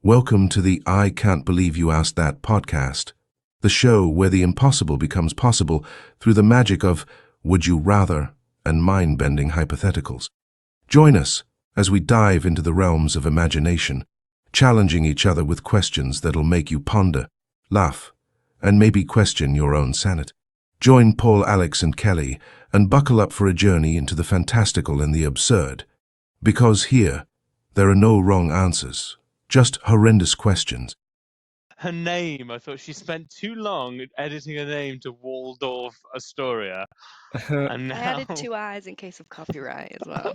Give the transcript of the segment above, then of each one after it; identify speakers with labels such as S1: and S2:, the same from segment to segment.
S1: Welcome to the I Can't Believe You Asked That podcast, the show where the impossible becomes possible through the magic of would you rather and mind-bending hypotheticals. Join us as we dive into the realms of imagination, challenging each other with questions that'll make you ponder, laugh, and maybe question your own sanity. Join Paul, Alex, and Kelly and buckle up for a journey into the fantastical and the absurd. Because here, there are no wrong answers, just horrendous questions.
S2: Her name, I thought she spent too long editing her name to Waldorf Astoria. And
S3: I
S2: now...
S3: added 2 eyes in case of copyright as well.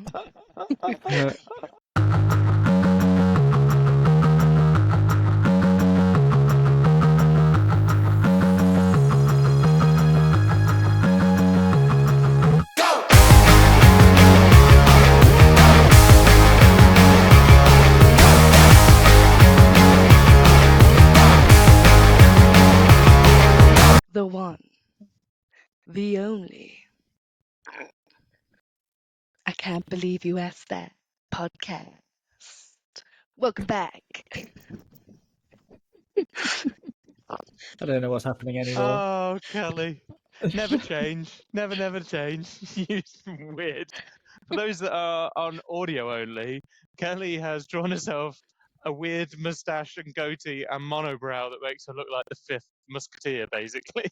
S3: The one, the only. I can't believe you asked that podcast. Welcome back.
S4: I don't know what's happening anymore.
S2: Oh, Kelly. Never change. Never change. You're weird. For those that are on audio only, Kelly has drawn herself a weird moustache and goatee and monobrow that makes her look like the fifth musketeer, basically.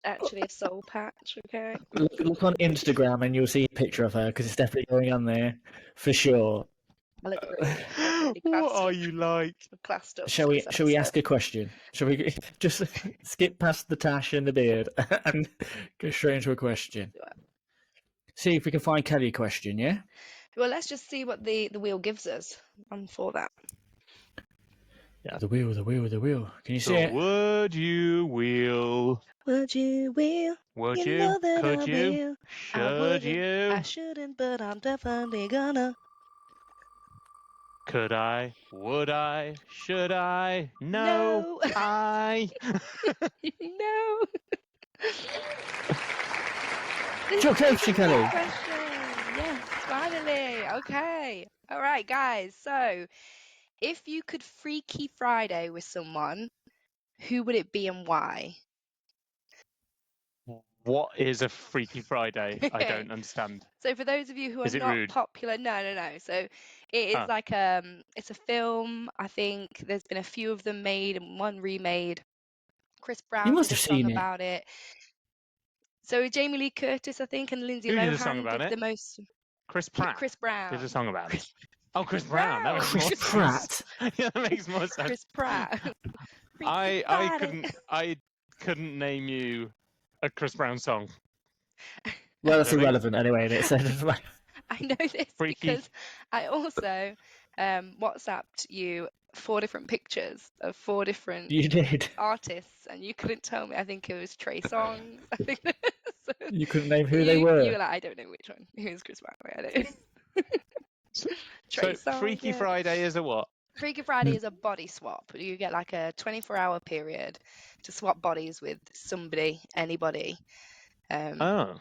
S3: Actually, a soul patch, okay?
S4: Look on Instagram and you'll see a picture of her because it's definitely going on there for sure.
S3: I look really
S2: What are you like?
S3: classed up.
S4: Shall
S3: for
S4: we?
S3: this
S4: Shall we
S3: episode.
S4: ask a question? Shall we just skip past the tash and the beard and go straight into a question? See if we can find Kelly a question. Yeah.
S3: Well, let's just see what the wheel gives us. I'm for that.
S4: Yeah. The wheel. Can you see
S2: So
S4: it?
S2: would you wheel?
S3: Would you will?
S2: Would
S3: You
S2: you?
S3: know that
S2: Could
S3: I
S2: you?
S3: will. I
S2: Should
S3: wouldn't,
S2: you?
S3: I shouldn't, but I'm definitely gonna.
S2: Could I? Would I? Should I? No. I.
S3: No.
S4: It's okay,
S3: This is a good
S4: Kelly.
S3: question. Yes, finally. Okay. All right, guys. So, if you could Freaky Friday with someone, who would it be and why?
S2: What is a Freaky Friday? I don't understand.
S3: So, for those of you who are
S2: Is it
S3: not
S2: rude?
S3: popular, no. So, it is
S2: Oh.
S3: like it's a film. I think there's been a few of them made and one remade. Chris Brown
S4: must
S3: did a
S4: have
S3: song
S4: seen it.
S3: about it. So Jamie Lee Curtis, I think, and Lindsay
S2: Who
S3: Lohan
S2: did a song about
S3: did
S2: it?
S3: the most.
S2: Chris Pratt
S3: Chris Brown.
S2: did a song about it.
S3: Chris
S2: Oh, Chris Brown. That makes more
S4: Chris
S2: sense.
S4: Pratt.
S2: Yeah, that makes more sense.
S3: Chris Pratt. Freaky
S2: I
S3: Friday.
S2: couldn't name you a Chris Brown song.
S4: Well, that's
S2: Really?
S4: irrelevant anyway. It said
S3: I know this
S2: Freaky.
S3: because I also WhatsApped you 4 different pictures of 4 different
S4: you did.
S3: artists, and you couldn't tell me. I think it was Trey Songz. I think so.
S4: You couldn't name who they were.
S3: You were like, I don't know which one. Who's Chris Brown? I don't. Trey
S2: So
S3: Songz,
S2: Freaky
S3: yeah.
S2: Friday is a what?
S3: Freaky Friday is a body swap. You get like a 24-hour period to swap bodies with somebody, anybody.
S2: Oh.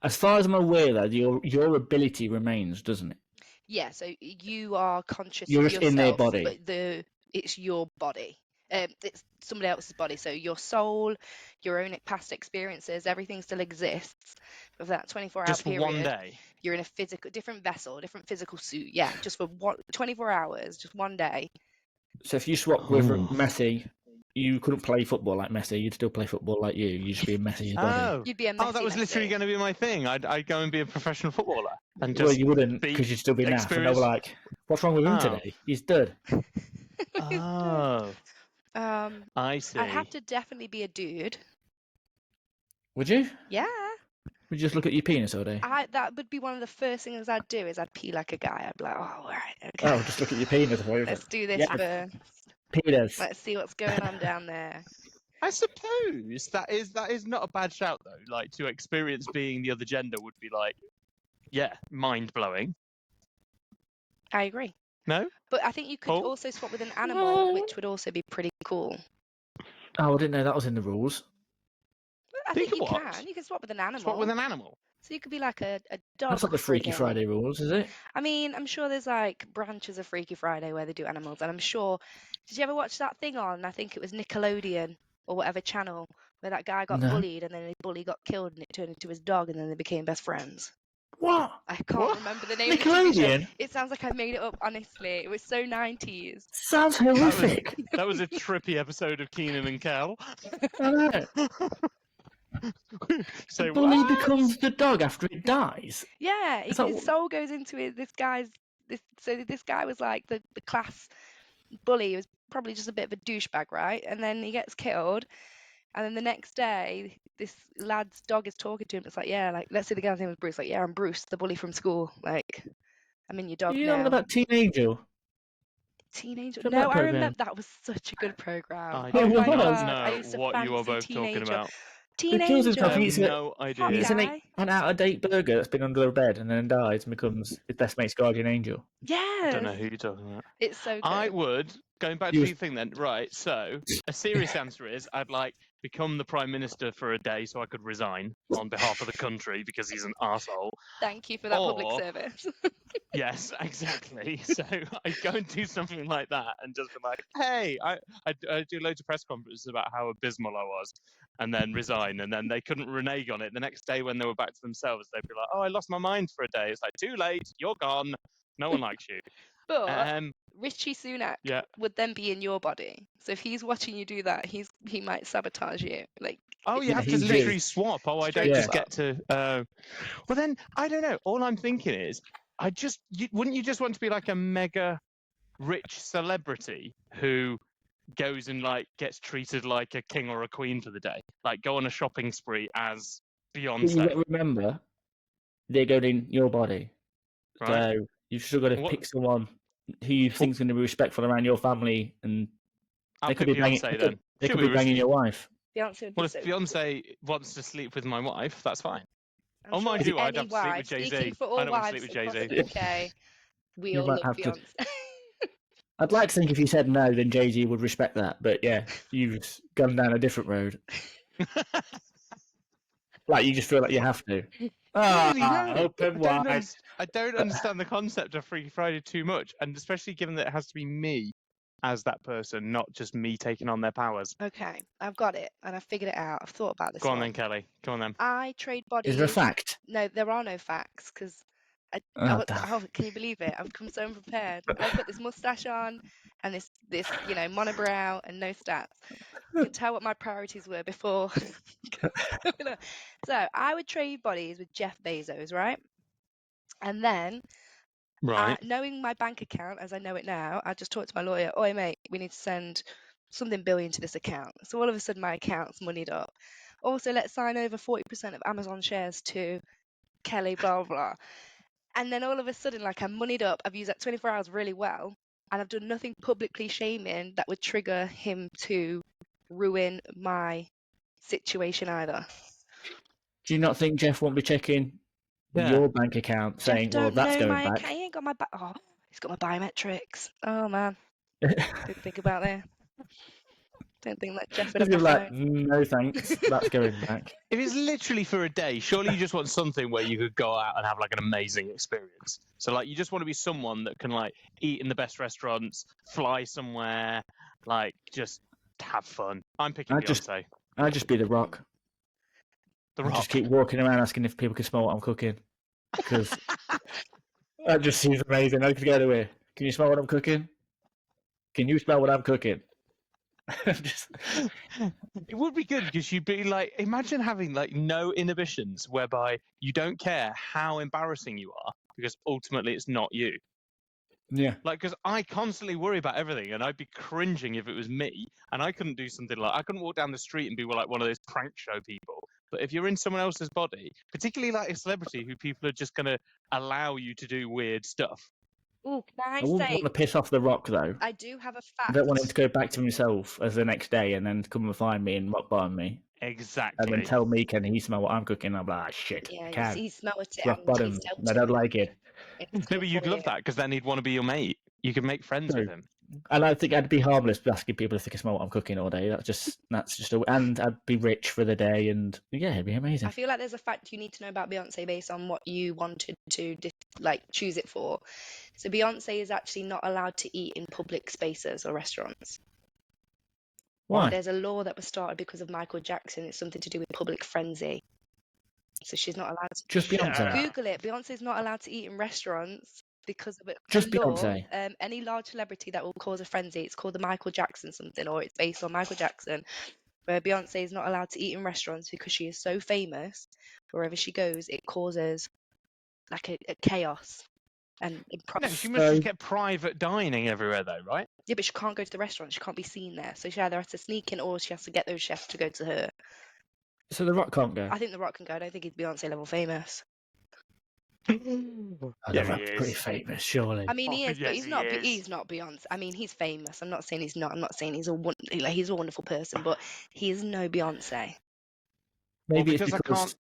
S4: As far as I'm aware, though, your ability remains, doesn't it?
S3: Yeah, so you are conscious
S4: You're
S3: of
S4: just
S3: yourself,
S4: in their body.
S3: but it's your body. It's somebody else's body. So your soul, your own past experiences, everything still exists. But for that 24-hour
S2: Just
S3: period,
S2: one day.
S3: you're in a different vessel, different physical suit. Yeah, just for 24 hours, just one day.
S4: So if you swap with Messi, you couldn't play football like Messi. You'd still play football like you. You'd just be in Messi's body.
S2: Oh.
S3: You'd be a
S2: Oh, that was
S3: Messi.
S2: literally going to be my thing. I'd go and be a professional footballer and just.
S4: Well, you wouldn't
S2: be
S4: because you'd still be naff. And they
S2: experienced.
S4: were like, "What's wrong with him
S2: Oh.
S4: today? He's dead."
S2: Oh. I see.
S3: I'd have to definitely be a dude.
S4: Would you?
S3: Yeah.
S4: Would you just look at your penis all day?
S3: That would be one of the first things I'd do is I'd pee like a guy. I'd be like, oh, all right, okay.
S4: Oh, just look at your penis.
S3: Let's do this
S4: Yeah.
S3: first.
S4: Penis.
S3: Let's see what's going on down there.
S2: I suppose that is not a bad shout though. Like to experience being the other gender would be like, yeah, mind blowing.
S3: I agree.
S2: No?
S3: But I think you could
S2: Paul?
S3: also swap with an animal, which would also be pretty cool.
S4: Oh, I didn't know that was in the rules.
S3: I
S2: Think
S3: think you
S2: what?
S3: can. You can swap with an animal.
S2: Swap with an animal.
S3: So you could be like a dog.
S4: That's not the
S3: for a
S4: Freaky
S3: day.
S4: Friday rules, is it?
S3: I mean, I'm sure there's like branches of Freaky Friday where they do animals, and I'm sure Did you ever watch that thing on, I think it was Nickelodeon or whatever channel, where that guy got
S4: No.
S3: bullied and then his bully got killed and it turned into his dog and then they became best friends?
S4: What?
S3: I can't
S2: What?
S3: remember the name of the TV show.
S4: Nickelodeon?
S3: It sounds like I made it up, honestly. It was so 90s.
S4: Sounds horrific.
S2: That was a trippy episode of Keenan and Kel.
S4: I know.
S2: So
S4: The bully
S2: what?
S4: becomes the dog after it dies.
S3: Yeah,
S4: Is that
S3: his
S4: what-
S3: soul goes into it. This guy was like the class bully. He was probably just a bit of a douchebag, right? And then he gets killed. And then the next day, this lad's dog is talking to him. It's like, yeah, like, let's say the guy's name was Bruce. Like, yeah, I'm Bruce, the bully from school. Like, I'm in your dog
S4: You
S3: now.
S4: remember that teenager?
S3: Teenager.
S4: Remember
S3: No,
S4: that
S3: I
S4: programme?
S3: remember that was such a good program.
S2: I
S3: Oh
S4: It
S2: do
S3: my
S4: was.
S2: not
S3: god, I used
S2: know
S3: to
S2: what you are
S3: fancy
S2: both talking
S3: teenager.
S2: about.
S4: He kills himself.
S2: I
S3: Teenager.
S2: have
S4: He's
S2: no idea.
S3: Hot
S4: He's
S3: guy.
S4: an out-of-date burger that's been under a bed and then dies and becomes his best mate's guardian angel.
S2: I don't know
S3: Yes,
S2: who you're talking about.
S3: it's so good.
S2: I would, going back
S4: You
S2: to
S4: was-
S2: the thing then, right, so a serious answer is I'd like become the Prime Minister for a day so I could resign on behalf of the country because he's an arsehole.
S3: Thank you for that public
S2: Or-
S3: service.
S2: Yes, exactly. So I'd go and do something like that and just be like, hey, I do loads of press conferences about how abysmal I was and then resign. And then they couldn't renege on it. The next day when they were back to themselves, they'd be like, oh, I lost my mind for a day. It's like, too late. You're gone. No one likes you.
S3: But Richie Sunak
S2: Yeah.
S3: would then be in your body. So if he's watching you do that, he might sabotage you. Like,
S2: Oh, you
S3: it's
S2: have to
S4: he's
S2: literally
S4: big.
S2: swap. Oh, I don't
S3: Straight
S2: just
S3: swap.
S2: get to. Well, then I don't know. All I'm thinking is, wouldn't you just want to be like a mega rich celebrity who goes and like gets treated like a king or a queen for the day, like go on a shopping spree as
S4: But you
S2: Beyonce,
S4: got to remember, they're going in your body.
S2: right?
S4: So you've still got to
S2: What-
S4: pick someone who you think's going to be respectful around your family, and
S2: I'll
S4: they could
S2: pick
S4: be banging.
S2: Beyonce then.
S4: They
S2: She'll
S4: could be banging
S2: risky.
S4: your wife.
S3: Beyonce would
S2: Well,
S3: be
S2: if
S3: so
S2: Beyonce wants to sleep with my wife, that's fine.
S3: I'm
S2: Oh,
S3: sure
S2: mind you, I'd
S3: any
S2: have to sleep with
S3: wife,
S2: Jay-Z.
S3: speaking for
S2: I
S3: all
S2: don't wanna
S3: wives
S2: sleep with
S3: across
S2: Jay-Z.
S3: the UK, we
S4: You
S3: all
S4: might
S3: love
S4: have to-
S3: Beyonce.
S4: I'd like to think if you said no, then Jay Z would respect that. But yeah, you've gone down a different road. Like you just feel like you have to.
S2: Really, no.
S4: Open wide.
S2: I don't understand the concept of Freaky Friday too much, and especially given that it has to be me as that person, not just me taking on their powers.
S3: Okay, I've got it, and I've figured it out. I've thought about this
S2: Go on
S3: one.
S2: then, Kelly. Go on then.
S3: I trade bodies.
S4: Is there a fact?
S3: No, there are no facts because
S4: Oh, damn.
S3: can you believe it? I've come so unprepared. I put this mustache on and this monobrow and no stats. You can tell what my priorities were before. So I would trade bodies with Jeff Bezos, right? And then,
S2: Right.
S3: knowing my bank account as I know it now, I just talked to my lawyer. Oi, mate, we need to send something billion to this account. So all of a sudden, my account's moneyed up. Also, let's sign over 40% of Amazon shares to Kelly, blah, blah, blah. And then all of a sudden, like, I'm moneyed up. I've used that 24 hours really well. And I've done nothing publicly shaming that would trigger him to ruin my situation either.
S4: Do you not think Jeff won't be checking
S2: Yeah.
S4: your bank account,
S3: Jeff
S4: saying, "Well,
S3: don't
S4: that's
S3: know
S4: going
S3: my
S4: back"?
S3: account. He ain't got my he's got my biometrics. Oh man, didn't think about that. Don't think that Jeff would
S4: He's
S3: have
S4: gonna
S3: my
S4: be like,
S3: phone.
S4: "No thanks, that's going back."
S2: If it's literally for a day, surely you just want something where you could go out and have like an amazing experience. So like you just want to be someone that can like eat in the best restaurants, fly somewhere, like just have fun. I'm picking
S4: I'd just-
S2: Beyonce.
S4: I'd just be the Rock.
S2: The
S4: I'd
S2: Rock.
S4: just keep walking around asking if people can smell what I'm cooking, because that just seems amazing. I could go anywhere. Can you smell what I'm cooking? Can you smell what I'm cooking? Just-
S2: It would be good because you'd be like, imagine having like no inhibitions whereby you don't care how embarrassing you are because ultimately it's not you.
S4: yeah.
S2: Like, because I constantly worry about everything and I'd be cringing if it was me and I couldn't do something like, I couldn't walk down the street and be like one of those prank show people. But if you're in someone else's body, particularly like a celebrity who people are just going to allow you to do weird stuff.
S3: Ooh, can
S4: I
S3: I
S4: wouldn't
S3: say
S4: want to piss off the Rock though.
S3: I do have a
S4: I
S3: fact.
S4: don't want him to go back to himself as the next day and then come and find me and rock bottom me
S2: Exactly.
S4: and then tell me, "Can he smell what I'm cooking?" I'm like, "Shit,
S3: Yeah,
S4: I can."
S3: he smelled it
S4: Rock
S3: and
S4: bottom.
S3: he's dealt
S4: I don't like it.
S3: it. It's
S2: No, but
S3: good
S2: you'd
S3: for
S2: love
S3: you.
S2: that because then he'd want to be your mate. You could make friends with
S4: True.
S2: him.
S4: And I think I'd be harmless asking people if they can smell what I'm cooking all day. And I'd be rich for the day, and yeah, it'd be amazing.
S3: I feel like there's a fact you need to know about Beyonce based on what you wanted to choose it for. So Beyonce is actually not allowed to eat in public spaces or restaurants.
S4: Why?
S3: There's a law that was started because of Michael Jackson. It's something to do with public frenzy. So she's not allowed to.
S4: Just Beyonce.
S3: Google it. Beyonce's not allowed to eat in restaurants because of
S4: Just
S3: a law.
S4: Beyonce.
S3: Any large celebrity that will cause a frenzy, it's called the Michael Jackson something, or it's based on Michael Jackson, where Beyonce is not allowed to eat in restaurants because she is so famous. Wherever she goes, it causes like a chaos. And
S2: No, she must just get private dining everywhere, though, right?
S3: yeah, but she can't go to the restaurant. She can't be seen there. So she either has to sneak in or she has to get those chefs to go to her.
S4: So The Rock can't go?
S3: I think The Rock can go. I don't think he's Beyonce level famous.
S4: The
S2: Yeah,
S4: Rock's
S2: he
S4: pretty
S2: is.
S4: famous, surely.
S3: I mean, he is,
S2: yes,
S3: but
S2: he is.
S3: he's not Beyonce. I mean, he's famous. I'm not saying he's not. I'm not saying he's he's a wonderful person, but he is no Beyonce.
S4: Maybe
S2: Well,
S4: it's
S2: because I
S4: because
S2: can't-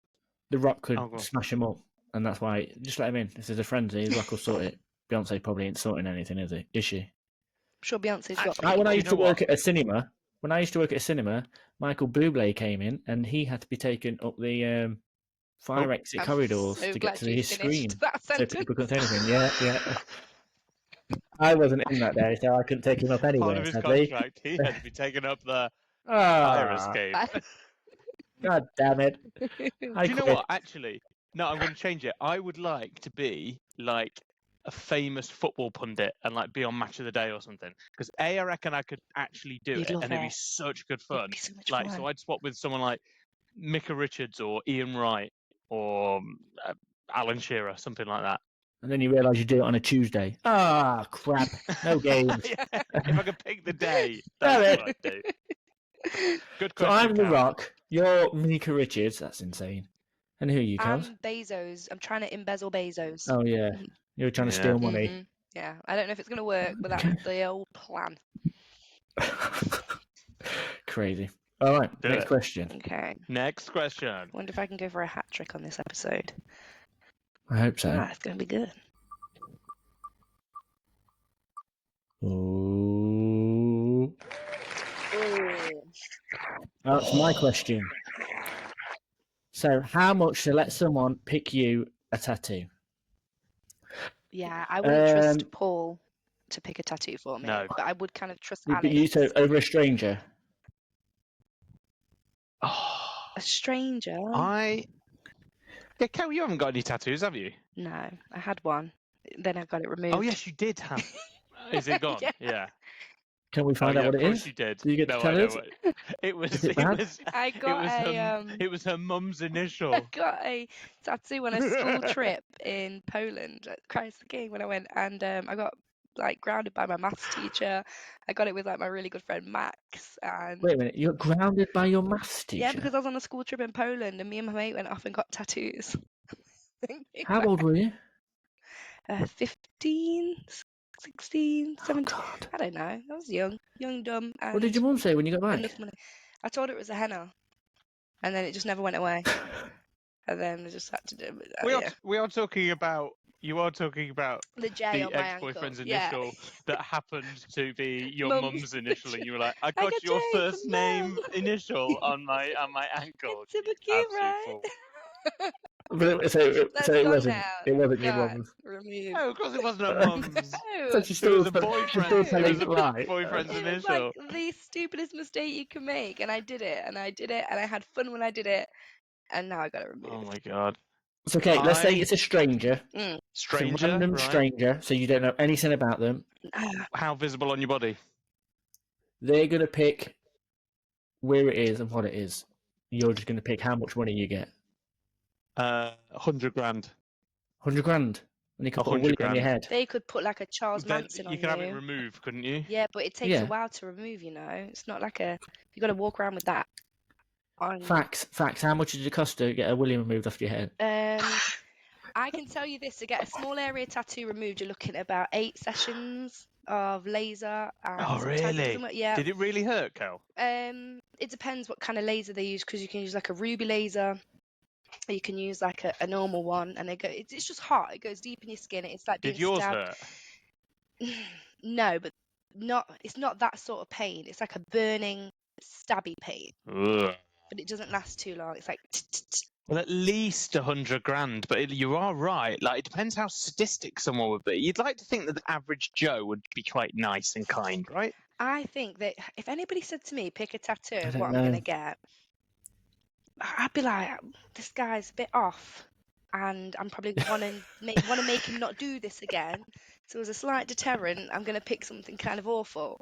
S4: The Rock could
S2: Oh, go on.
S4: smash him up, and that's why. Just let him in. If there's a frenzy, The Rock will sort it. Beyonce probably ain't sorting anything, is he? Is she?
S3: I'm sure Beyonce's got.
S2: Actually,
S4: Like when I
S2: you
S4: used
S2: know
S4: to work
S2: what?
S4: at a cinema, Michael Bublé came in, and he had to be taken up the fire exit
S3: I'm
S4: corridors
S3: so
S4: to
S3: glad
S4: get to
S3: you
S4: his
S3: finished
S4: screen,
S3: that
S4: so
S3: sentence.
S4: people couldn't say anything. Yeah. I wasn't in that day, so I couldn't take him up
S2: Part
S4: anywhere.
S2: of his
S4: Sadly.
S2: contract, he had to be taken up the fire escape.
S4: God damn it!
S2: Do you know what? Actually, no, I'm going to change it. I would like to be like a famous football pundit and like be on Match of the Day or something. Because I reckon I could actually do
S3: You'd
S2: it,
S3: love
S2: and it'd be
S3: it.
S2: such good fun.
S3: It'd be so much
S2: Like,
S3: fun.
S2: so I'd swap with someone like Micah Richards or Ian Wright or Alan Shearer, something like that.
S4: And then you realise you do it on a Tuesday. Ah, crap! No games.
S2: Yeah, if I could pick the day,
S4: Damn
S2: that's
S4: it.
S2: what I'd do. Good
S4: So
S2: question,
S4: I'm The
S2: Cal.
S4: Rock. You're Mika Richards. That's insane. And who are you, Kels?
S3: I'm Bezos. I'm trying to embezzle Bezos.
S4: Oh yeah, you're trying to steal money.
S3: Mhm. Yeah, I don't know if it's going to work, but that's the old plan.
S4: Crazy. All right,
S2: Do
S4: next
S2: it.
S4: question.
S3: Okay.
S2: Next question.
S3: Wonder if I can go for a hat trick on this episode.
S4: I hope so.
S3: Ah, it's going to be good.
S4: Ooh. That's my question. So, how much to let someone pick you a tattoo?
S3: Yeah, I wouldn't trust Paul to pick a tattoo for me,
S2: No.
S3: but I would kind of trust
S4: But
S3: Alex.
S4: you so over a stranger.
S3: A stranger?
S2: Yeah, Cal, you haven't got any tattoos, have you?
S3: No, I had one. Then I got it removed.
S2: Oh, yes, you did have. Is it gone?
S3: Yeah.
S2: Yeah.
S4: Can we find out what
S2: of
S4: it
S2: course
S4: is?
S2: you did.
S4: Do you get
S2: no,
S4: to tell
S2: I know
S4: us?
S2: what it was.
S4: Is it bad?
S3: I got
S2: it was her mum's initial.
S3: I got a tattoo on a school trip in Poland at Christ the King when I went, and I got like grounded by my maths teacher. I got it with like my really good friend Max. And
S4: Wait a minute, you got grounded by your maths teacher?
S3: yeah, because I was on a school trip in Poland, and me and my mate went off and got tattoos.
S4: How old were you?
S3: 15, 16, 17.
S4: God.
S3: I don't know. I was young, dumb. And
S4: What did your mum say when you got back?
S3: enough money. I told her it was a henna, and then it just never went away. And then I just had to do it.
S2: We are talking about. You are talking about
S3: The J
S2: the
S3: on my
S2: ex-boyfriend's
S3: ankle. Yeah.
S2: initial that happened to be your
S3: Mum's
S2: mum's initial, and you were like, "I
S3: got
S2: got your
S3: J
S2: first
S3: from
S2: name
S3: Mum."
S2: initial on my ankle."
S3: It's super
S2: You
S3: cute,
S2: absolute
S3: right?
S2: fool.
S4: But so
S3: That's
S4: it
S3: gone
S4: wasn't.
S3: now.
S4: It wasn't your
S3: God,
S4: mum's.
S3: removed.
S2: Oh, of course it wasn't a mum's.
S4: So
S3: No.
S4: she's
S2: It
S4: still,
S2: was a
S4: she's
S2: boyfriend.
S4: still
S2: It
S4: telling
S2: was a
S4: right.
S2: boyfriend's
S3: It was
S2: initial.
S3: like the stupidest mistake you can make, and I did it, and I had fun when I did it, and now I got it removed.
S2: Oh my god.
S4: It's okay. Let's say it's a stranger.
S3: Mm.
S4: It's a
S2: Stranger,
S4: random
S2: right?
S4: stranger, so you don't know anything about them.
S2: How visible on your body?
S4: They're gonna pick where it is and what it is. You're just gonna pick how much money you get.
S2: 100 grand.
S4: 100 grand, and you can put a
S2: 100
S4: willy on
S2: grand.
S4: your head.
S3: They could put like a Charles
S2: Then
S3: Manson on
S2: you can have it removed, couldn't you?
S3: Yeah, but it takes
S4: Yeah.
S3: a while to remove. You know, it's not like you got to walk around with that.
S4: Facts. How much did it cost to get a willy removed off your head?
S3: I can tell you this: to get a small area tattoo removed, you're looking at about 8 sessions of laser. And
S2: Oh,
S3: sometimes it
S2: really?
S3: doesn't work. Yeah.
S2: Did it really hurt, Cal?
S3: It depends what kind of laser they use, because you can use like a ruby laser, or you can use like a normal one, and it's just hot. It goes deep in your skin. It's like being
S2: Did yours
S3: stabbed.
S2: hurt?
S3: No, but it's not that sort of pain. It's like a burning, stabby pain,
S2: Ugh.
S3: but it doesn't last too long. It's like
S2: Well, at least 100 grand, but you are right. Like, it depends how sadistic someone would be. You'd like to think that the average Joe would be quite nice and kind, right?
S3: I think that if anybody said to me, pick a tattoo of
S4: don't
S3: what I'm
S4: know.
S3: gonna get, I'd be like, this guy's a bit off, and I'm probably want to make him not do this again. So as a slight deterrent, I'm gonna pick something kind of awful.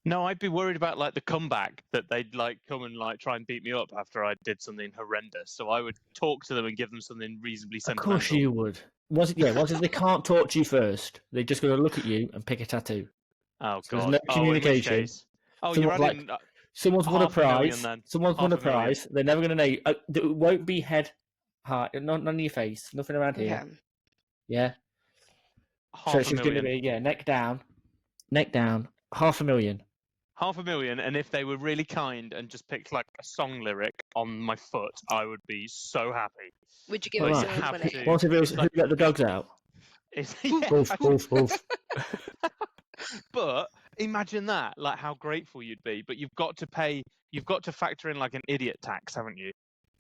S2: No, I'd be worried about like the comeback that they'd like come and like try and beat me up after I did something horrendous. So I would talk to them and give them something reasonably
S4: Of
S2: sentimental.
S4: course you would. Was it they can't talk to you first? They're just going to look at you and pick a tattoo.
S2: Oh
S4: So there's
S2: god.
S4: no
S2: In which
S4: communication.
S2: case... Oh, you're
S4: Someone's
S2: adding
S4: Someone's won a
S2: 500,000
S4: prize.
S2: then.
S4: Someone's won a
S2: 500,000.
S4: prize. They're never going to know you. It won't be head, heart, none on your face, nothing around here.
S3: Okay.
S4: Yeah. So it's just going to
S2: 500,000.
S4: be neck down, 500,000.
S2: 500,000, and if they were really kind and just picked like a song lyric on my foot, I would be so happy.
S3: Would you give
S2: But
S3: him
S2: you
S3: some
S2: have
S3: money?
S2: to.
S4: What if it was
S2: It's like-
S4: who let the dogs out?
S2: Yeah,
S4: Wolf, wolf, wolf.
S2: But imagine that, like how grateful you'd be. But you've got to factor in like an idiot tax, haven't you?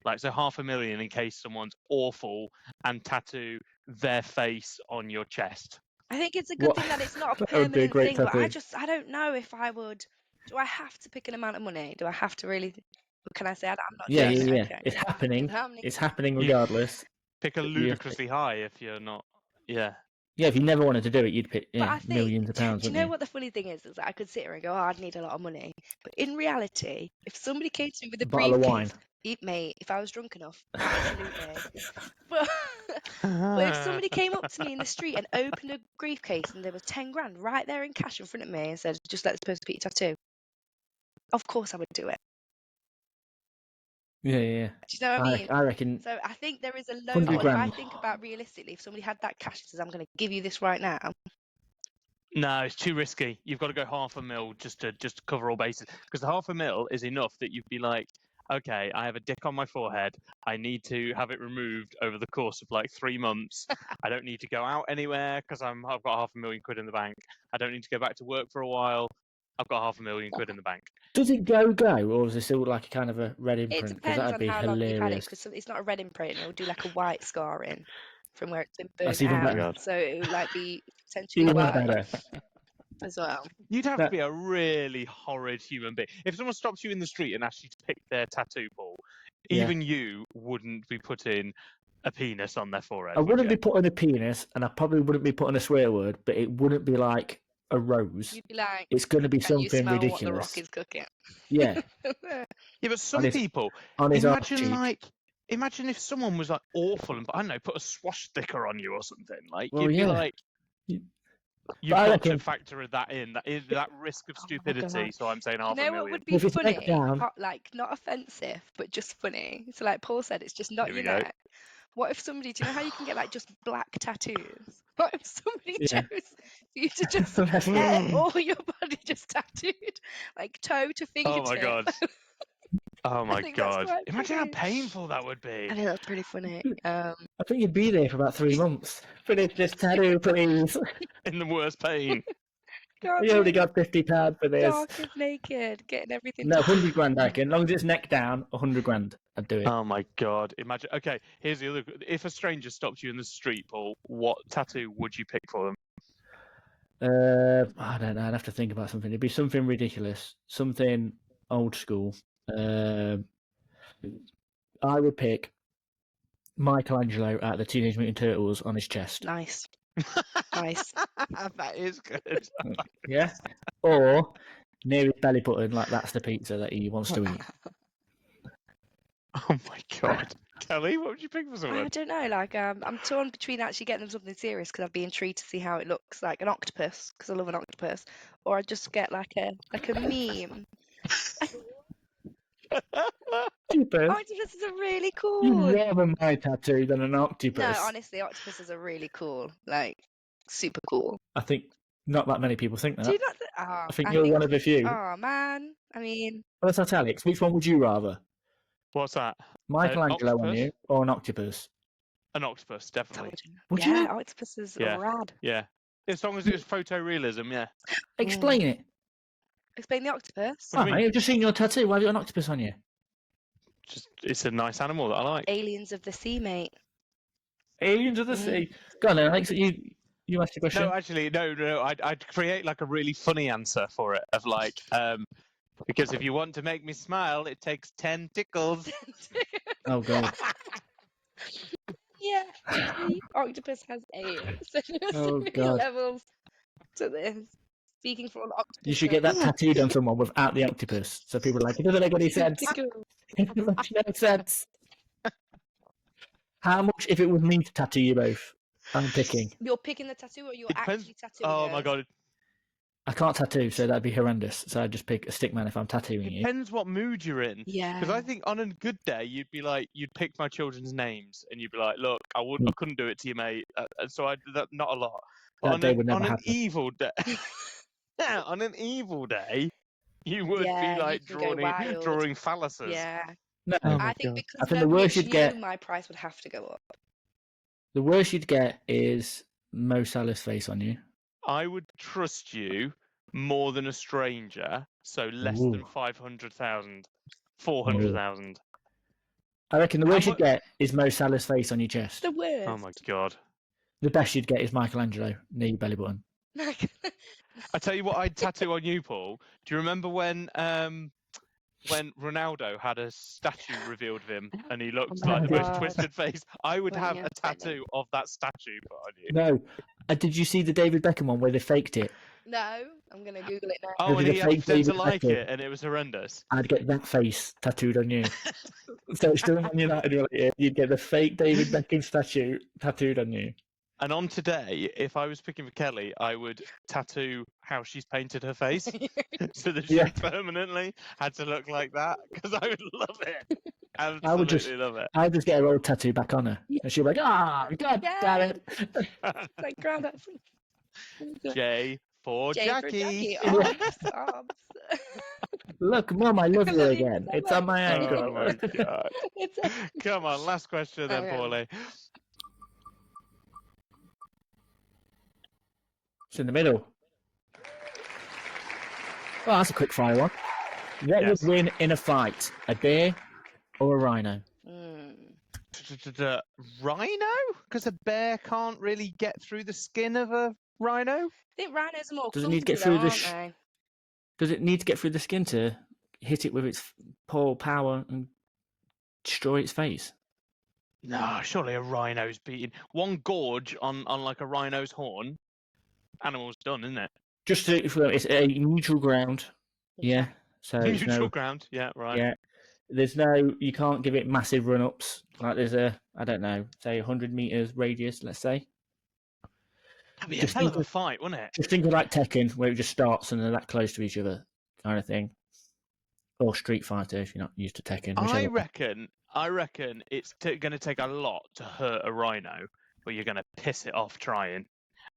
S2: Like, so 500,000 in case someone's awful and tattoo their face on your chest.
S3: I think it's a good thing that it's not a
S4: That would be a
S3: permanent
S4: great
S3: thing, but
S4: tattoo.
S3: I don't know if I would. Do I have to pick an amount of money? Do I have to really? Or can I say I'm not
S4: Yeah,
S3: doing
S4: yeah,
S3: it?
S4: yeah.
S3: Okay.
S4: It's happening.
S3: How many?
S4: It's happening
S2: You-
S4: regardless.
S2: Pick a
S4: You have to-
S2: ludicrously high if you're not. Yeah.
S4: Yeah, if you never wanted to do it, you'd pick
S3: But I think,
S4: millions of pounds,
S3: do you
S4: wouldn't
S3: know what the funny thing is? Is that I could sit here and go, oh, I'd need a lot of money. But in reality, if somebody came to me with a
S4: Bottle of wine.
S3: briefcase, mate, if I was drunk enough, absolutely. But, but if somebody came up to me in the street and opened a briefcase and there was 10 grand right there in cash in front of me and said, just let this person pick your tattoo, of course I would do it.
S4: Yeah, yeah, yeah.
S3: Do you know what I mean?
S4: I reckon.
S3: So I think there is a low.
S4: 100
S3: If I
S4: grand.
S3: think about realistically, if somebody had that cash and says, I'm going to give you this right now,
S2: No, it's too risky. You've got to go 500,000 just to cover all bases. Because the 500,000 is enough that you'd be like, okay, I have a dick on my forehead. I need to have it removed over the course of like 3 months. I don't need to go out anywhere because I've got 500,000 quid in the bank. I don't need to go back to work for a while. I've got 500,000 quid in the bank.
S4: Does it go, or is it still like a kind of a red imprint?
S3: it
S4: 'Cause
S3: depends
S4: that'd
S3: on
S4: be
S3: how long you've had it.
S4: hilarious.
S3: Because it's not a red imprint; it'll do like a white scarring from where it's been
S4: That's
S3: burnt
S4: even
S3: out.
S4: better.
S3: So it will like be potentially
S4: Even
S3: white
S4: better.
S3: as well.
S2: You'd have to
S4: That-
S2: be a really horrid human being. If someone stops you in the street and asks you to pick their tattoo, Paul,
S4: Yeah.
S2: even you wouldn't be putting a penis on their forehead.
S4: I
S2: would
S4: wouldn't
S2: you?
S4: be putting a penis, and I probably wouldn't be putting a swear word, but it wouldn't be like a rose.
S3: You'd be like,
S4: It's going to be
S3: can you
S4: something
S3: smell what the
S4: ridiculous.
S3: Rock is cooking?
S4: Yeah,
S2: Yeah, but some
S4: his-
S2: people
S4: on his arse cheek.
S2: imagine if someone was like awful and I don't know, put a swastika on you or something. Like
S4: Well,
S2: you'd be
S4: yeah.
S2: like,
S4: You-
S2: you've
S4: But I
S2: got to
S4: reckon-
S2: factor that in. That is that risk of
S3: Oh my
S2: stupidity.
S3: God.
S2: So I'm saying
S3: You know
S2: 500,000.
S3: what would be
S4: If it's
S3: funny?
S4: neck down-
S3: Like not offensive, but just funny. So like Paul said, it's just not
S2: Here we
S3: your
S2: go.
S3: neck. What if somebody? Do you know how you can get like just black tattoos? What if somebody
S4: Yeah.
S3: chose for you to just get all your body just tattooed, like toe to fingertip?
S2: Oh my god. Oh my
S3: think that's
S2: god.
S3: quite
S2: Imagine how
S3: funny.
S2: painful that would be.
S3: I think that's pretty funny.
S4: I think you'd be there for about 3 months. Finish this tattoo, please.
S2: In the worst pain.
S3: God,
S4: You only
S3: being
S4: got £50 for this.
S3: dark as naked, getting everything.
S4: No,
S3: to-
S4: 100 grand, I reckon. As long as it's neck down, 100 grand. I'd do it.
S2: Oh my god. Imagine. Okay, here's the other. If a stranger stopped you in the street, Paul, what tattoo would you pick for them?
S4: I don't know. I'd have to think about something. It'd be something ridiculous, something old school. I would pick Michelangelo out of the Teenage Mutant Turtles on his chest.
S3: Nice, nice.
S2: That is good.
S4: Yeah, or near his belly button, like that's the pizza that he wants to eat.
S2: Oh my god. Kelly, what would you pick for
S3: I
S2: someone?
S3: don't know. Like, I'm torn between actually getting them something serious because I'd be intrigued to see how it looks, like an octopus, because I love an octopus, or I'd just get like a meme.
S4: Octopus?
S3: Octopuses are really
S4: You'd
S3: cool.
S4: rather my tattoo than an
S3: No,
S4: octopus.
S3: honestly, octopuses are really cool. Like, super cool.
S4: I think not that many people think that.
S3: Do you not? Oh,
S4: I think you're one of the few.
S3: Oh man, I mean,
S4: Well, let's ask Alex. Which one would you rather?
S2: What's that?
S4: Michelangelo on
S2: octopus?
S4: you or an octopus?
S2: An octopus, definitely.
S3: told you.
S4: Would
S3: yeah,
S4: you?
S3: octopuses
S2: Yeah.
S3: are rad.
S2: Yeah. As long as it was photorealism, yeah.
S4: Explain it.
S3: Explain the octopus.
S2: What do you mean?
S4: I've just seen your tattoo. Why have you got an octopus on you?
S2: Just it's a nice animal that I like.
S3: Aliens of the sea, mate.
S4: Aliens of the
S3: Mm.
S4: sea. Go on then, Alex. You asked the question.
S2: No, actually, no. I'd create like a really funny answer for it of like, because if you want to make me smile, it takes 10 tickles.
S4: Oh god.
S3: Yeah, the octopus has aliens. So there's so
S4: Oh,
S3: many
S4: God.
S3: levels to this. Speaking for an octopus.
S4: You should get that tattooed on someone without the octopus, so people are like, it doesn't make any sense. It doesn't make no sense. How much if it was me to tattoo you both? I'm picking.
S3: You're picking the tattoo, or you're
S2: It depends-
S3: actually tattooing
S2: Oh
S3: her?
S2: my god.
S4: I can't tattoo, so that'd be horrendous. So I'd just pick a stick man if I'm tattooing you.
S2: Depends what mood you're in.
S3: Yeah.
S2: Because I think on a good day, you'd be like, you'd pick my children's names, and you'd be like, look, I couldn't do it to you, mate. So I did that not a lot. But
S4: That day would never
S2: on an
S4: happen.
S2: evil day, yeah, on an evil day, you would
S3: Yeah,
S2: be
S3: you
S2: like
S3: can go wild.
S2: drawing phalluses.
S3: Yeah.
S4: No,
S3: I think because
S4: I think the worst you'd get,
S3: my price would have to go up.
S4: the worst you'd get is Mo Salah's face on you.
S2: I would trust you more than a stranger, so less
S4: Ooh.
S2: than 500,000, 400,000.
S4: I reckon the
S2: How
S4: worst you'd
S2: mu-
S4: get is Mo Salah's face on your chest.
S3: The worst.
S2: Oh my god.
S4: The best you'd get is Michelangelo near your belly button.
S2: I tell you what I'd tattoo on you, Paul. Do you remember when Ronaldo had a statue revealed of him and he looked
S3: Oh my
S2: like the most
S3: God.
S2: twisted face? I would
S3: Wait,
S2: have
S3: yeah,
S2: a tattoo of that statue put on you.
S4: No. Did you see the David Beckham one where they faked it?
S3: No, I'm gonna Google it now.
S2: Oh,
S4: There's
S2: and
S4: a
S2: he had to
S4: fake
S2: pretend to
S4: David
S2: like
S4: Beckham.
S2: it and it was horrendous.
S4: I'd get that face tattooed on you. So it's still Man United related. You'd get the fake David Beckham statue tattooed on you.
S2: And on today, if I was picking for Kelly, I would tattoo how she's painted her face so that she
S4: Yeah.
S2: permanently had to look like that because I would love it.
S4: I would
S2: Absolutely
S4: just-
S2: love it.
S4: I'd just get a road tattoo back on her. And she'd be like, god damn it.
S3: Like Grandad.
S2: J for
S3: J for
S2: Jackie.
S3: Jackie. Arms.
S4: Look, Mum, I love
S3: I
S4: you
S3: love you
S4: again.
S3: so
S4: It's on my
S3: much.
S4: ankle.
S2: Oh my god.
S3: It's
S2: Come on, last question then,
S3: Okay.
S2: Paulie.
S4: It's in the middle. Oh, that's a quick fire one. What
S2: Yes.
S4: would win in a fight? A bear or a rhino?
S2: Rhino? Because a bear can't really get through the skin of a rhino.
S3: I think rhinos are more
S4: Does it need to
S3: clumsy
S4: get through
S3: though,
S4: the
S3: aren't they?
S4: Does it need to get through the skin to hit it with its paw power and destroy its face?
S2: No, surely a rhino's beaten. One gorge on like a rhino's horn. Animal's done, isn't it?
S4: Just to, it's a neutral ground. Yeah. So there's
S2: Neutral
S4: no,
S2: ground. Yeah, right.
S4: yeah. There's no, you can't give it massive run ups. Like there's a, I don't know, say 100 meters radius, let's say.
S2: That'd be a
S4: Just
S2: hell of
S4: think
S2: a fight, wouldn't it?
S4: Just think of like Tekken, where it just starts and they're that close to each other, kind of thing. Or Street Fighter, if you're not used to Tekken.
S2: I
S4: whichever.
S2: reckon it's going to take a lot to hurt a rhino, but you're going to piss it off trying,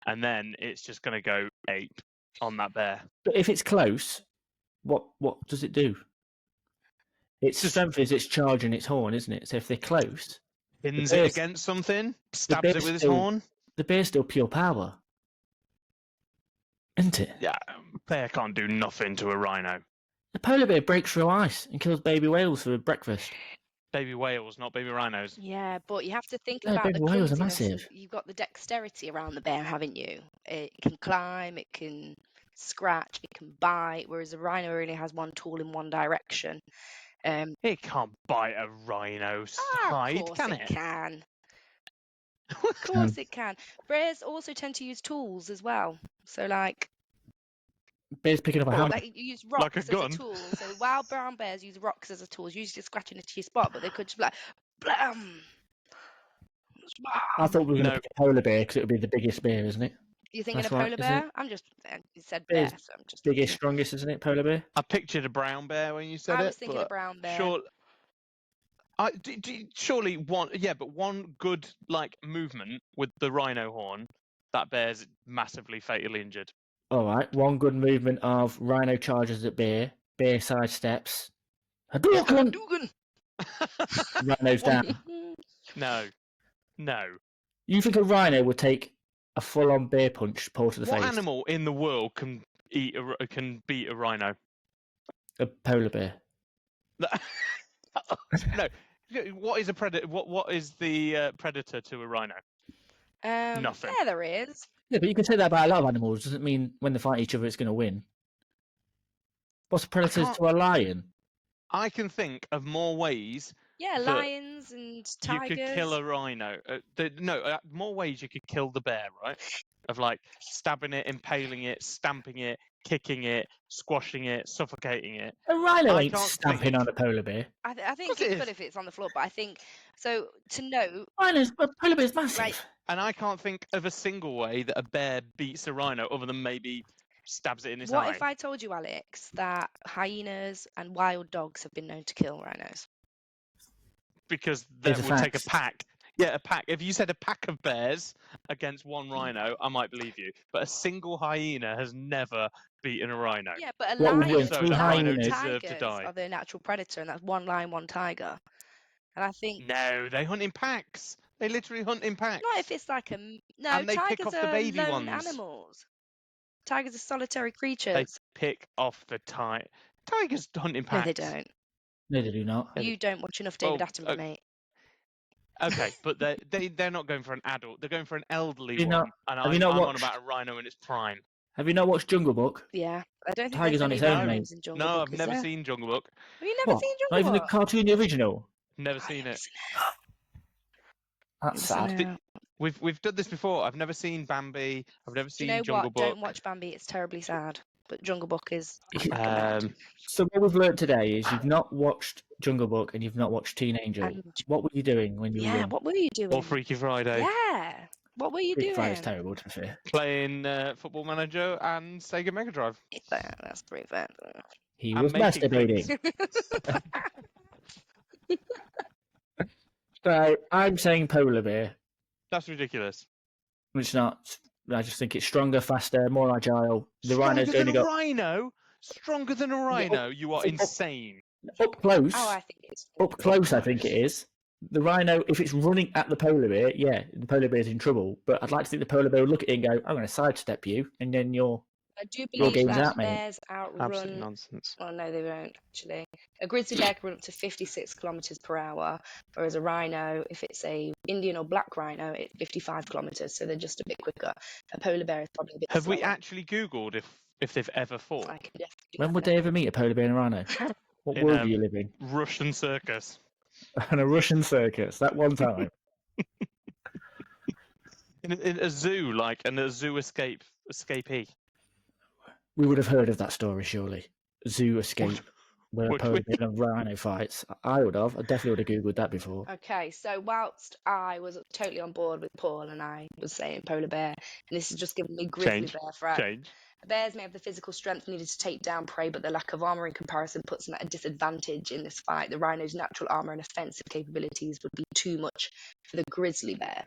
S2: and then it's just going to go ape on that bear.
S4: But if it's close, what does it do? Its
S2: Just-
S4: strength is its charge and its horn, isn't it? So if they're close,
S2: Pins
S4: bear's-
S2: it against something, stabs
S4: bear's
S2: it with his
S4: still-
S2: horn.
S4: the bear's still pure power. Isn't it?
S2: Yeah, bear can't do nothing to a rhino.
S4: The polar bear breaks through ice and kills baby whales for breakfast.
S2: Baby whales, not baby rhinos.
S3: Yeah, but you have to think
S4: No,
S3: about the
S4: baby whales are
S3: clumsiness.
S4: massive.
S3: You've got the dexterity around the bear, haven't you? It can climb, it can scratch, it can bite, whereas a rhino only has one tool in one direction.
S2: It can't bite a rhino's
S3: Of
S2: hide,
S3: course
S2: can
S3: it
S2: it?
S3: can. Of course it can. Bears also tend to use tools as well. So like
S4: Bear's picking up a
S2: Well,
S4: hammer.
S3: like you use rocks
S2: Like a
S3: as
S2: gun?
S3: a tool. So wild brown bears use rocks as a tool, usually scratching into your spot, but they could just be like blam.
S4: I thought we were going to
S2: No.
S4: pick a polar bear because it would be the biggest bear, isn't it?
S3: You're thinking
S4: That's
S3: a
S4: right,
S3: polar
S4: isn't
S3: bear?
S4: it?
S3: I'm just you said bear,
S4: Bear's
S3: so I'm just
S4: Biggest, strongest, isn't it? Polar bear.
S2: I pictured a brown bear when you said
S3: I
S2: it.
S3: was thinking a
S2: but
S3: brown bear.
S2: Sure. Surely one good like movement with the rhino horn, that bear's massively fatally injured.
S4: All right. One good movement of rhino charges at bear. Bear sidesteps. Hadouken!
S3: Dugan.
S4: Rhino's down.
S2: No.
S4: You think a rhino would take a full-on bear punch pulled to the
S2: What
S4: face.
S2: animal in the world can beat a rhino?
S4: A polar bear.
S2: No. What is a predator? What is the predator to a rhino? Nothing.
S3: Yeah, there is.
S4: Yeah, but you can say that about a lot of animals. Doesn't mean when they fight each other, it's going to win. What's a predator
S2: can't-
S4: to a lion?
S2: I can think of more ways
S3: Yeah,
S2: that
S3: lions and
S2: you
S3: tigers.
S2: could kill a rhino. More ways you could kill the bear, right? Of like stabbing it, impaling it, stamping it, kicking it, squashing it, suffocating it.
S4: A rhino
S2: I
S4: ain't
S2: can't
S4: stamping
S2: think-
S4: on a polar bear.
S3: I think
S2: course it
S3: it could
S2: is.
S3: if it's on the floor, but I think so. To note,
S4: A polar bear's massive.
S3: Right.
S2: And I can't think of a single way that a bear beats a rhino other than maybe stabs it in his
S3: what
S2: eye.
S3: if I told you, Alex, that hyenas and wild dogs have been known to kill rhinos?
S2: Because
S4: These
S2: that
S4: are
S2: would take a
S4: facts.
S2: pack. Yeah, a pack. If you said a pack of bears against one rhino, I might believe you. But a single hyena has never beaten a rhino.
S3: Yeah, but a
S4: What would
S3: lion,
S4: win?
S2: So
S4: Two
S2: that rhino
S3: lions and
S2: deserved to
S3: tigers
S2: die.
S3: are the natural predator, and that's one lion, one tiger. And I think
S2: No, they hunt in packs. They literally hunt in packs.
S3: not if it's like no.
S2: And they pick
S3: Tigers
S2: off the
S3: are
S2: baby
S3: lone
S2: ones.
S3: animals. Tigers are solitary
S2: They
S3: creatures.
S2: pick off the tigers hunt in
S3: No,
S2: packs.
S3: they don't.
S4: No, they do not.
S2: Yeah,
S3: You don't watch enough David
S2: Well,
S3: Attenborough, mate.
S2: Okay, but they're not going for an adult. They're going for an elderly
S4: You
S2: one.
S4: know-
S2: And
S4: have you not
S2: I'm on
S4: watched-
S2: about a rhino in its prime.
S4: Have you not watched Jungle Book?
S3: Yeah, I don't think
S4: Tigers
S3: there's
S4: on
S3: any
S4: its own,
S3: rhinos
S4: mate.
S3: in Jungle
S2: No,
S3: Book.
S2: I've
S3: is
S2: never
S3: there?
S2: seen Jungle Book.
S3: Have you never
S4: What?
S3: seen
S4: Not
S3: Jungle
S4: even the
S3: Book?
S4: cartoon, the original.
S2: Never
S3: Oh,
S2: seen
S3: yeah,
S2: it.
S4: That's
S3: listen
S4: sad.
S3: out.
S2: We've done this before. I've never seen Bambi. I've never
S3: Do you
S2: seen
S3: know
S2: Jungle
S3: what?
S2: Book.
S3: Don't watch Bambi. It's terribly sad. But Jungle Book is recommend.
S4: So what we've learnt today is you've not watched Jungle Book and you've not watched Teen Angel.
S3: And-
S4: What were you doing when you were
S3: Yeah,
S4: young?
S3: what were you doing?
S2: Or Freaky Friday.
S3: Yeah, what were you
S4: Freaky
S3: doing?
S4: Friday's terrible, to be fair.
S2: Playing Football Manager and Sega Mega Drive.
S3: Yeah, that's pretty bad.
S4: He
S2: I'm
S4: was
S2: making
S4: masturbating. So I'm saying polar bear.
S2: That's ridiculous.
S4: It's not. I just think it's stronger, faster, more agile. The
S2: Stronger
S4: rhino's
S2: than
S4: only
S2: a
S4: got
S2: rhino? Stronger than a rhino? You are
S4: up-
S2: insane.
S4: up close.
S3: Oh, I think it's
S4: Up close, I think it is. The rhino, if it's running at the polar bear, yeah, the polar bear's in trouble. But I'd like to think the polar bear would look at it and go, "I'm going to sidestep you," and then you're.
S3: I do
S4: Your
S3: believe
S4: game's
S3: that
S4: out, mate.
S3: bears
S2: Absolute
S3: outrun.
S2: nonsense.
S3: Well, no, they won't actually. A grizzly bear can run up to 56 kilometers per hour, whereas a rhino, if it's a Indian or black rhino, it's 55 kilometers. So they're just a bit quicker. A polar bear is probably a bit
S2: Have we
S3: slower.
S2: actually Googled if they've ever fought?
S3: I can definitely do
S4: When
S3: that
S4: would
S3: now.
S4: they ever meet a polar bear and a rhino? What
S2: In,
S4: world do you live in?
S2: Russian circus.
S4: On a Russian circus, that one time.
S2: In a zoo, like, and a zoo escapee.
S4: We would have heard of that story, surely. Zoo escape, where a
S2: would
S4: polar
S2: we?
S4: bear and a rhino fights. I would have. I definitely would have Googled that before.
S3: Okay, so whilst I was totally on board with Paul and I was saying polar bear, and this is just giving me grizzly
S2: Change.
S3: bear for
S2: Change.
S3: bears may have the physical strength needed to take down prey, but their lack of armor in comparison puts them at a disadvantage in this fight. The rhino's natural armor and offensive capabilities would be too much for the grizzly bear,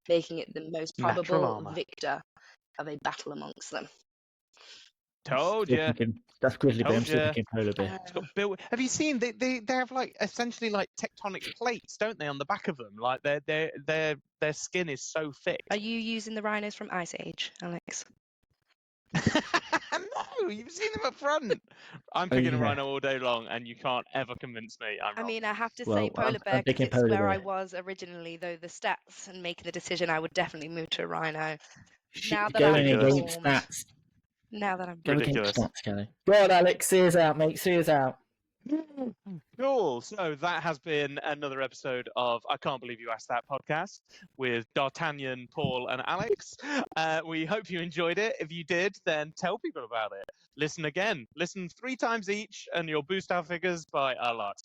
S3: making it the most
S2: Natural
S3: probable
S2: armor.
S3: victor of a battle amongst them.
S2: Told
S4: Still
S2: ya.
S4: thinking- that's grizzly bear. I'm
S2: Told
S4: still
S2: ya.
S4: thinking polar bear.
S2: It's got built. Have you seen? They have like essentially like tectonic plates, don't they, on the back of them? Like their skin is so thick.
S3: Are you using the rhinos from Ice Age, Alex?
S2: No, you've seen them up front. I'm picking a
S4: yeah.
S2: rhino all day long, and you can't ever convince me I'm
S3: I
S2: wrong.
S3: mean, I have to
S4: Well,
S3: say polar
S4: I'm
S3: bear because
S4: thinking
S3: it's
S4: polar
S3: where I
S4: bear.
S3: was originally, though the stats and making the decision, I would definitely move to a rhino.
S4: She's
S3: Now that
S4: going
S3: I'm
S4: against
S3: informed.
S4: stats.
S3: Now that I'm
S4: Go
S2: Ridiculous.
S4: against stats, Kelly. Go on, Alex. See us out, mate. See us out.
S2: Cool. So that has been another episode of I Can't Believe You Asked That podcast with D'Artagnan, Paul, and Alex. We hope you enjoyed it. If you did, then tell people about it. Listen again. Listen 3 times each, and you'll boost our figures by a lot.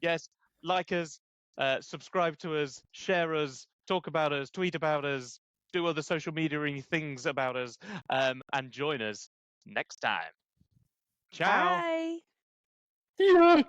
S2: Yes, like us, subscribe to us, share us, talk about us, tweet about us, do other social media things about us, and join us next time. Ciao.
S3: Bye.
S4: See ya.